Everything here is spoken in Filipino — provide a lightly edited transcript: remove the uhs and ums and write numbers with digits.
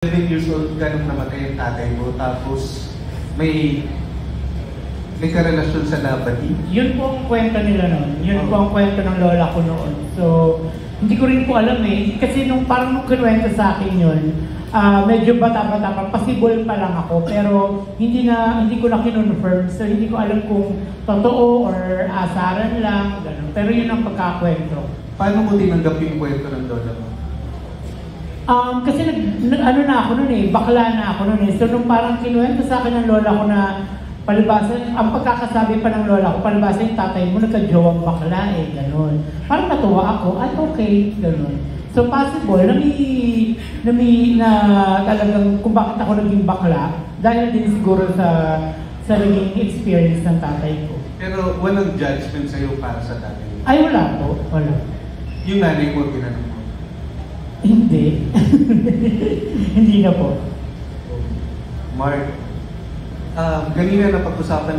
11 years old ka nung namatay ang tatay mo, tapos may karelasyon sa labadi. Yun po ang kwento nila noon. Yun po ang kwento ng lola ko noon. So, hindi ko rin po alam eh. Kasi nung parang nung kinuwento sa akin yun, medyo bata-bata pa, possible pa lang ako. Pero hindi ko na kinonfirm. So, hindi ko alam kung totoo or asaran lang. Ganun. Pero yun ang pagkakwento. Paano mo tinanggap yung kwento ng lola mo? Kasi ano na ako noon eh, bakla na ako noon eh. So, nung parang kinuwento sa akin ng lola ko na palibasa, ang pagkakasabi pa ng lola ko, palibasa yung tatay mo, nagka-jowang bakla eh, gano'n. Parang natuwa ako, at okay, gano'n. So possible, na talagang kung bakit ako naging bakla, dahil din siguro sa naging experience ng tatay ko. Pero walang judgment sa'yo para sa tatay mo? Ay, wala po, wala. Yung nanay mo, ginanong mo? Hindi. Hindi na po. Mark, kanina napag-usapan